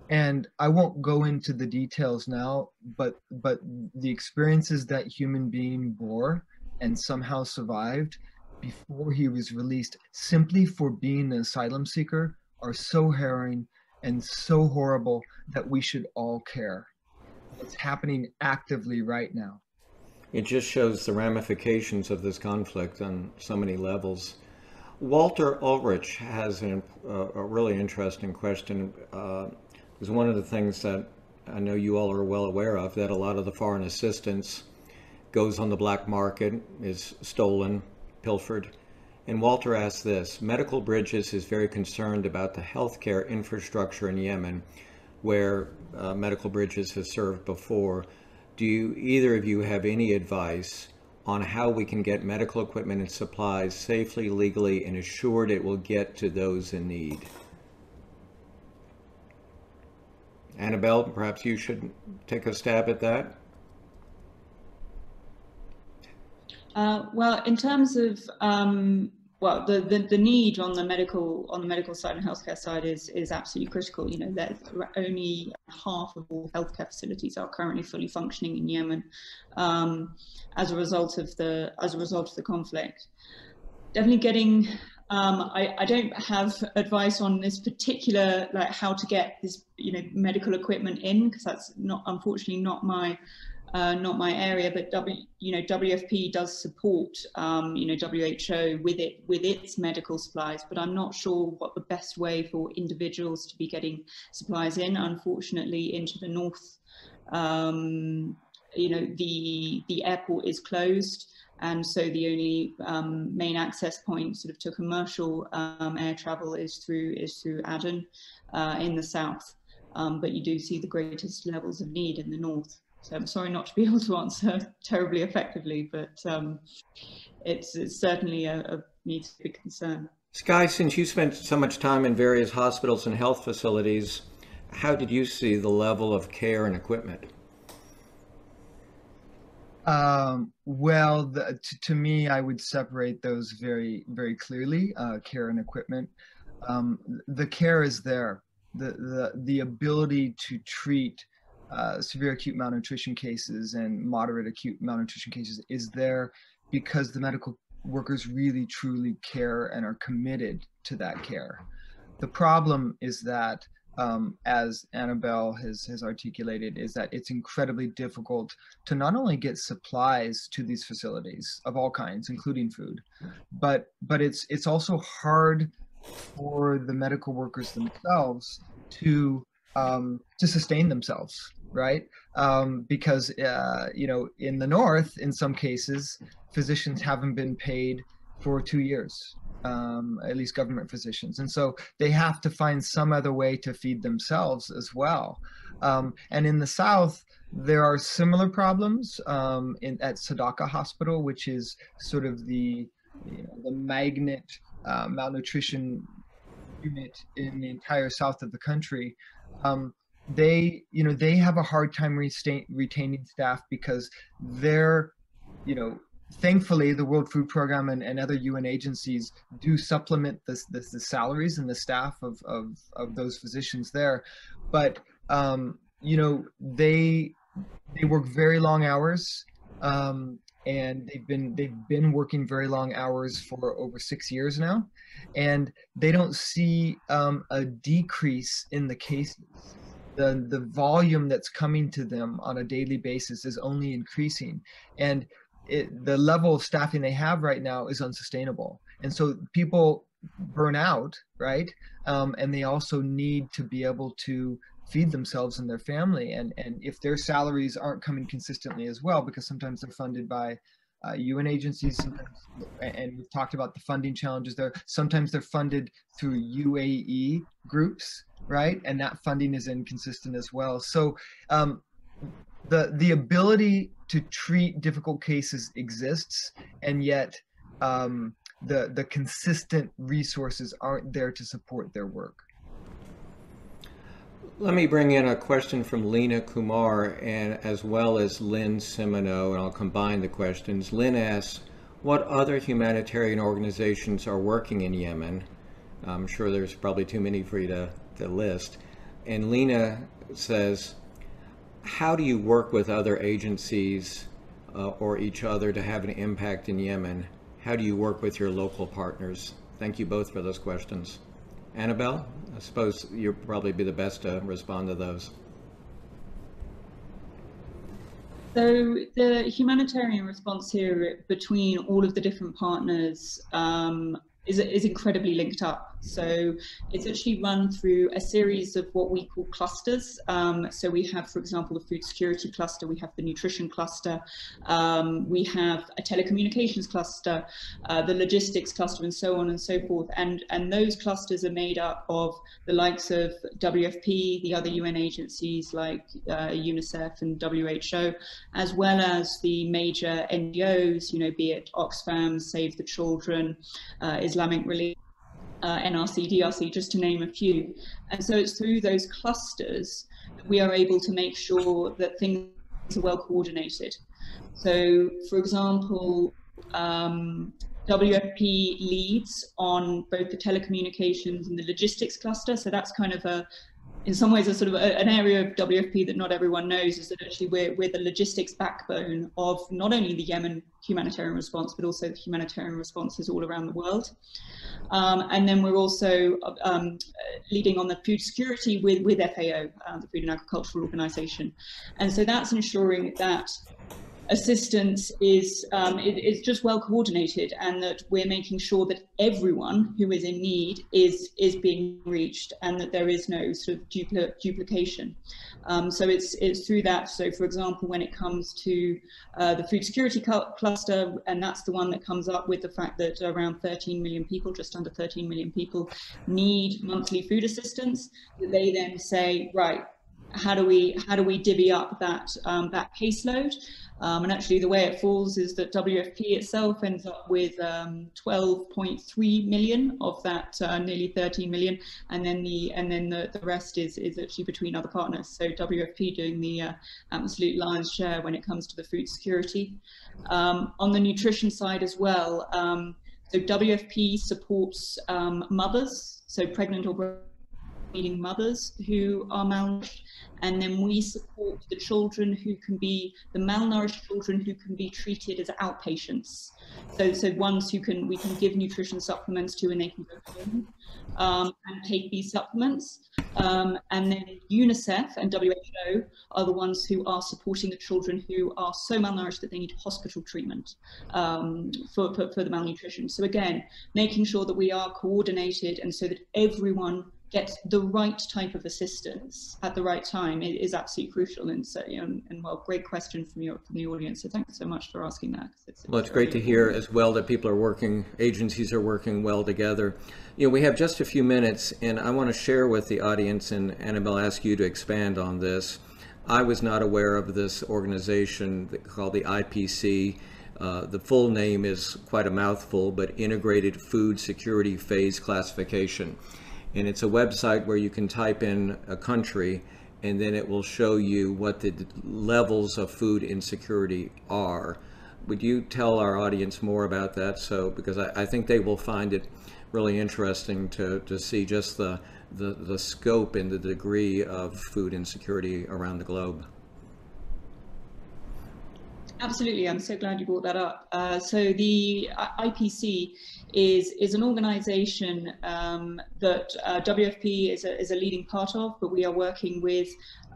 And I won't go into the details now, but the experiences that human being bore and somehow survived before he was released simply for being an asylum seeker are so harrowing and so horrible that we should all care. It's happening actively right now. It just shows the ramifications of this conflict on so many levels. Walter Ulrich has a really interesting question. It's one of the things that I know you all are well aware of, that a lot of the foreign assistance goes on the black market, is stolen, pilfered. And Walter asks this: Medical Bridges is very concerned about the healthcare infrastructure in Yemen, where Medical Bridges has served before. Do either of you have any advice on how we can get medical equipment and supplies safely, legally, and assured it will get to those in need? Annabelle, perhaps you should take a stab at that. Well, in terms of the need on the medical side and healthcare side is absolutely critical. You know, that only half of all healthcare facilities are currently fully functioning in Yemen as a result of the conflict. Definitely getting. I don't have advice on this particular, like how to get this, medical equipment in, because that's unfortunately not my area, but WFP does support WHO with its medical supplies, but I'm not sure what the best way for individuals to be getting supplies in. Unfortunately, into the north, the airport is closed, and so the only main access point sort of to commercial air travel is through Aden in the south, but you do see the greatest levels of need in the north. So I'm sorry not to be able to answer terribly effectively, but it's certainly needs to be a concern. Skye, since you spent so much time in various hospitals and health facilities, how did you see the level of care and equipment? Well, to me, I would separate those very, very clearly, care and equipment. The care is there. The ability to treat severe acute malnutrition cases and moderate acute malnutrition cases is there because the medical workers really, truly care and are committed to that care. The problem is that, as Annabelle has articulated, is that it's incredibly difficult to not only get supplies to these facilities of all kinds, including food, but it's also hard for the medical workers themselves to sustain themselves, right? Because you know, in the north, in some cases, physicians haven't been paid for 2 years. At least government physicians. And so they have to find some other way to feed themselves as well. And in the South, there are similar problems at Sadaka Hospital, which is sort of the magnet malnutrition unit in the entire south of the country. They have a hard time retaining staff because they're, thankfully, the World Food Program and other UN agencies do supplement the salaries and the staff of those physicians there. But, they work very long hours, and they've been working very long hours for over 6 years now, and they don't see a decrease in the cases. The volume that's coming to them on a daily basis is only increasing, and the level of staffing they have right now is unsustainable. And so people burn out, right? And they also need to be able to feed themselves and their family. And if their salaries aren't coming consistently as well, because sometimes they're funded by UN agencies, and we've talked about the funding challenges there. Sometimes they're funded through UAE groups, right? And that funding is inconsistent as well. So the ability to treat difficult cases exists, and yet the consistent resources aren't there to support their work. Let me bring in a question from Lena Kumar and as well as Lynn Simino, and I'll combine the questions. Lynn asks, what other humanitarian organizations are working in Yemen? I'm sure there's probably too many for you to list. And Lena says, how do you work with other agencies or each other to have an impact in Yemen? How do you work with your local partners? Thank you both for those questions. Annabelle, I suppose you'll probably be the best to respond to those. So the humanitarian response here between all of the different partners is incredibly linked up. So it's actually run through a series of what we call clusters. So we have, for example, the food security cluster, we have the nutrition cluster, we have a telecommunications cluster, the logistics cluster, and so on and so forth. And those clusters are made up of the likes of WFP, the other UN agencies like UNICEF and WHO, as well as the major NGOs, be it Oxfam, Save the Children, Islamic Relief, NRC, DRC, just to name a few. And so it's through those clusters that we are able to make sure that things are well coordinated. So, for example, WFP leads on both the telecommunications and the logistics cluster. So that's kind of in some ways, a sort of an area of WFP that not everyone knows, is that actually we're the logistics backbone of not only the Yemen humanitarian response, but also the humanitarian responses all around the world. And then we're also leading on the food security with FAO, the Food and Agricultural Organization. And so that's ensuring that assistance is just well coordinated, and that we're making sure that everyone who is in need is being reached, and that there is no sort of duplication. So it's through that. So, for example, when it comes to the food security cluster, and that's the one that comes up with the fact that around 13 million people, just under 13 million people, need monthly food assistance, that they then say, right, how do we divvy up that that caseload? And actually, the way it falls is that WFP itself ends up with 12.3 million of that nearly 13 million, and then the rest is actually between other partners. So WFP doing the absolute lion's share when it comes to the food security. On the nutrition side as well, so WFP supports mothers, so pregnant or breastfeeding mothers who are malnourished, and then we support the children who can be, the malnourished children who can be treated as outpatients. So ones who we can give nutrition supplements to, and they can go home and take these supplements. And then UNICEF and WHO are the ones who are supporting the children who are so malnourished that they need hospital treatment for the malnutrition. So again, making sure that we are coordinated, and so that everyone gets the right type of assistance at the right time is absolutely crucial. And so, and well, great question from the audience. So thanks so much for asking that. Well, it's great to hear as well that people are working, agencies are working well together. You know, we have just a few minutes, and I want to share with the audience, and Annabelle, ask you to expand on this. I was not aware of this organization called the IPC. The full name is quite a mouthful, but Integrated Food Security Phase Classification. And it's a website where you can type in a country, and then it will show you what the levels of food insecurity are. Would you tell our audience more about that? So, because I think they will find it really interesting to see just the scope and the degree of food insecurity around the globe. Absolutely, I'm so glad you brought that up. So the IPC is an organization that WFP is a leading part of, but we are working with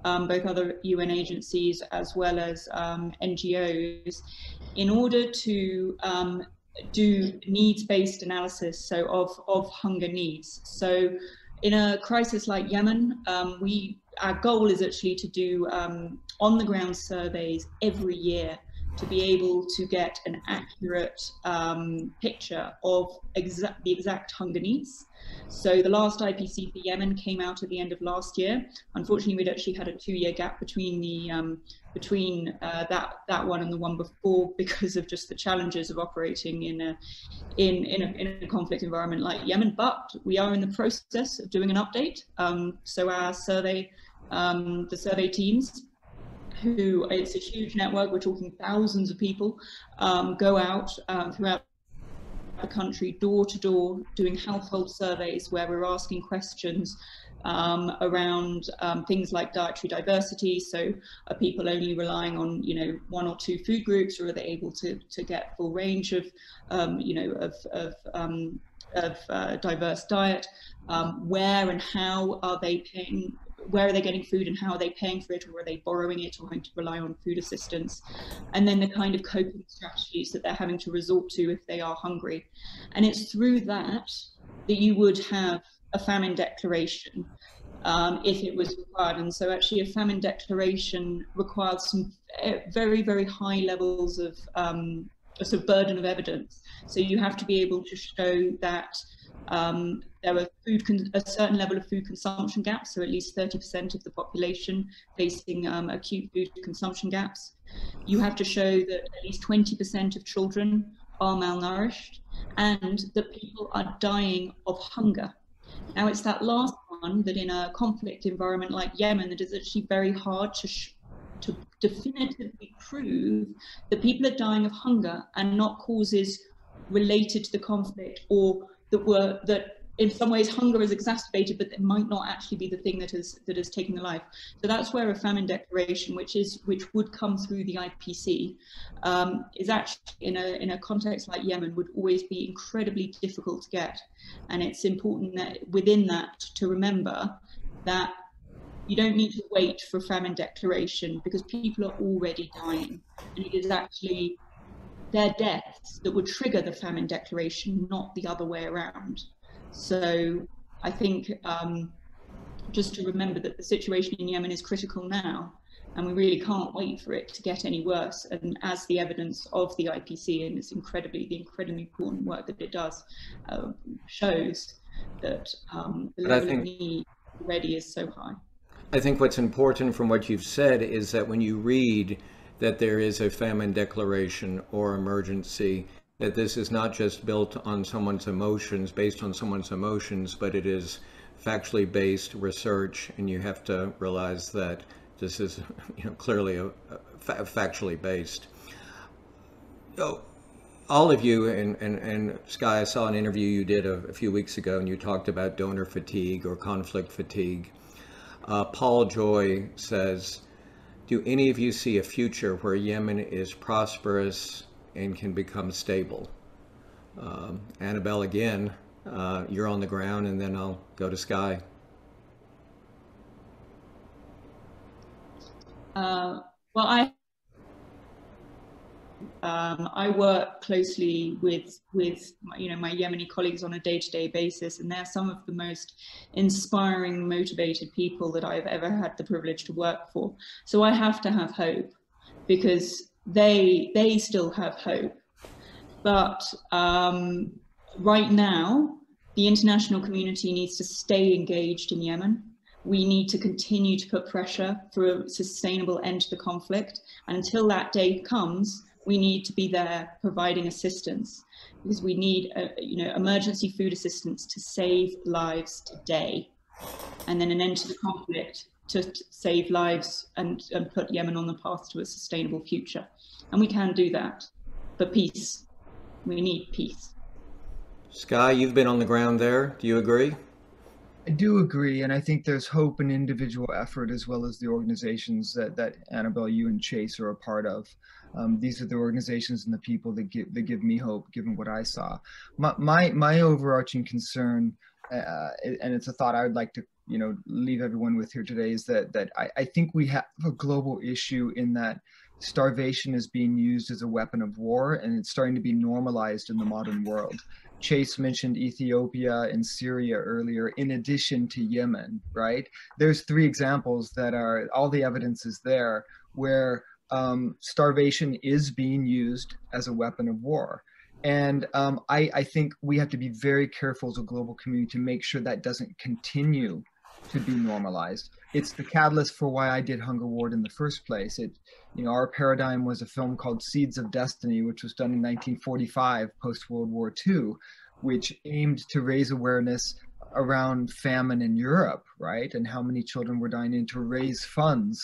both other UN agencies as well as NGOs in order to do needs-based analysis, so of hunger needs. So in a crisis like Yemen, our goal is actually to do on-the-ground surveys every year to be able to get an accurate picture of the exact hunger needs. So the last IPC for Yemen came out at the end of last year. Unfortunately, we'd actually had a 2-year gap between that one and the one before, because of just the challenges of operating in a conflict environment like Yemen. But we are in the process of doing an update. So our survey, the survey teams, who, it's a huge network, we're talking thousands of people, go out throughout the country, door to door, doing household surveys where we're asking questions around things like dietary diversity. So are people only relying on, 1 or 2 food groups, or are they able to get full range of, diverse diet? Where and how are they paying? Where are they getting food, and how are they paying for it, or are they borrowing it, or having to rely on food assistance? And then the kind of coping strategies that they're having to resort to if they are hungry. And it's through that you would have a famine declaration if it was required. And so actually a famine declaration requires some very, very high levels of sort of burden of evidence. So you have to be able to show that there are a certain level of food consumption gaps, so at least 30% of the population facing acute food consumption gaps. You have to show that at least 20% of children are malnourished, and that people are dying of hunger. Now, it's that last one that in a conflict environment like Yemen, that is actually very hard to definitively prove that people are dying of hunger and not causes related to the conflict, or that in some ways hunger is exacerbated, but it might not actually be the thing that is taking the life. So that's where a famine declaration, which would come through the IPC, is actually in a context like Yemen would always be incredibly difficult to get. And it's important that within that to remember that you don't need to wait for a famine declaration, because people are already dying, and it is actually their deaths that would trigger the famine declaration, not the other way around. So I think just to remember that the situation in Yemen is critical now, and we really can't wait for it to get any worse. And as the evidence of the IPC and the incredibly important work that it does shows, that the level of need already is so high. I think what's important from what you've said is that when you read that there is a famine declaration or emergency, that this is not just built on someone's emotions, based on someone's emotions, but it is factually based research, and you have to realize that this is, clearly factually based. So, all of you, and Skye, I saw an interview you did a few weeks ago, and you talked about donor fatigue or conflict fatigue. Paul Joy says, do any of you see a future where Yemen is prosperous and can become stable? Annabelle, again, you're on the ground, and then I'll go to Skye. Well, I work closely with my Yemeni colleagues on a day-to-day basis, and they're some of the most inspiring, motivated people that I've ever had the privilege to work for. So I have to have hope, because they still have hope. But right now, the international community needs to stay engaged in Yemen. We need to continue to put pressure for a sustainable end to the conflict. And until that day comes, we need to be there providing assistance, because we need emergency food assistance to save lives today, and then an end to the conflict to save lives and put Yemen on the path to a sustainable future. And we can do that. But peace, we need peace. Skye, you've been on the ground there. Do you agree? I do agree, and I think there's hope in individual effort as well as the organizations that Annabelle, you and Chase are a part of. These are the organizations and the people that give me hope, given what I saw. My overarching concern, and it's a thought I would like to leave everyone with here today, is that I think we have a global issue in that starvation is being used as a weapon of war, and it's starting to be normalized in the modern world. Chase mentioned Ethiopia and Syria earlier, in addition to Yemen, right? There's 3 examples that are, all the evidence is there, where starvation is being used as a weapon of war. And I think we have to be very careful as a global community to make sure that doesn't continue to be normalized. It's the catalyst for why I did Hunger Ward in the first place. Our paradigm was a film called Seeds of Destiny, which was done in 1945, post-World War II, which aimed to raise awareness around famine in Europe, right? And how many children were dying, and to raise funds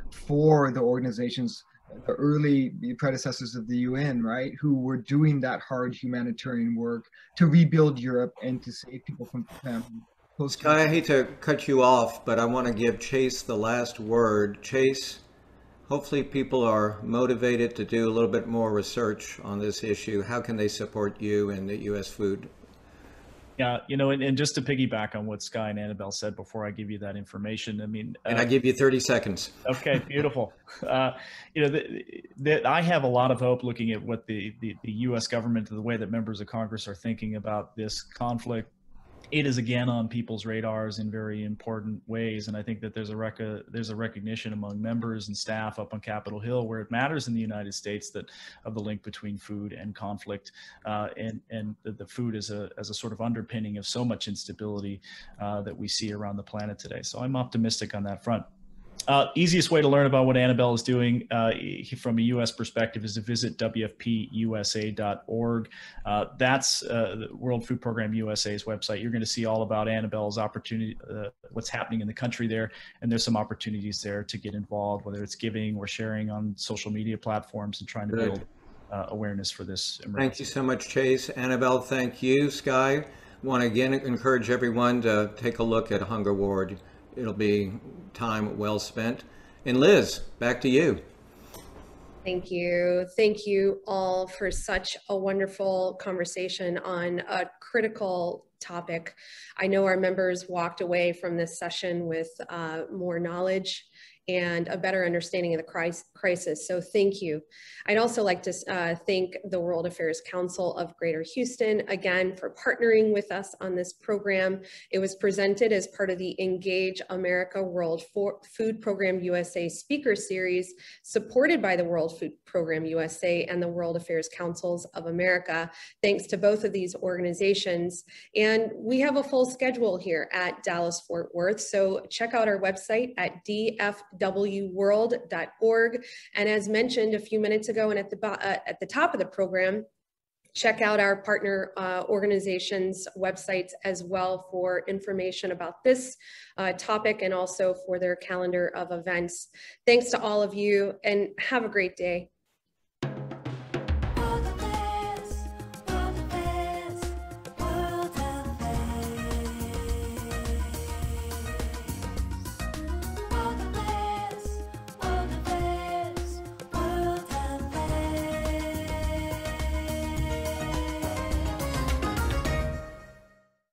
for the organizations, the early predecessors of the UN, right? Who were doing that hard humanitarian work to rebuild Europe and to save people from famine. Skye, I hate to cut you off, but I want to give Chase the last word. Chase, hopefully people are motivated to do a little bit more research on this issue. How can they support you and the U.S. food? Yeah, and just to piggyback on what Skye and Annabelle said before I give you that information, and I give you 30 seconds. Okay, beautiful. I have a lot of hope looking at what the U.S. government, the way that members of Congress are thinking about this conflict. It is again on people's radars in very important ways, and I think that there's a recognition among members and staff up on Capitol Hill, where it matters in the United States, that of the link between food and conflict, and the food as a sort of underpinning of so much instability that we see around the planet today. So I'm optimistic on that front. Easiest way to learn about what Annabelle is doing from a U.S. perspective is to visit wfpusa.org. That's the World Food Program USA's website. You're going to see all about Annabelle's opportunity, what's happening in the country there, and there's some opportunities there to get involved, whether it's giving or sharing on social media platforms and trying to build awareness for this emergency. Thank you so much, Chase. Annabelle, thank you. Skye, want to again encourage everyone to take a look at Hunger Ward. It'll be time well spent. And Liz, back to you. Thank you. Thank you all for such a wonderful conversation on a critical topic. I know our members walked away from this session with more knowledge and a better understanding of the crisis. So thank you. I'd also like to thank the World Affairs Council of Greater Houston, again, for partnering with us on this program. It was presented as part of the Engage America World Food Program USA Speaker Series, supported by the World Food Program USA and the World Affairs Councils of America. Thanks to both of these organizations. And we have a full schedule here at Dallas Fort Worth. So check out our website at dfwworld.org. And as mentioned a few minutes ago and at the top of the program, check out our partner organizations' websites as well for information about this topic and also for their calendar of events. Thanks to all of you and have a great day.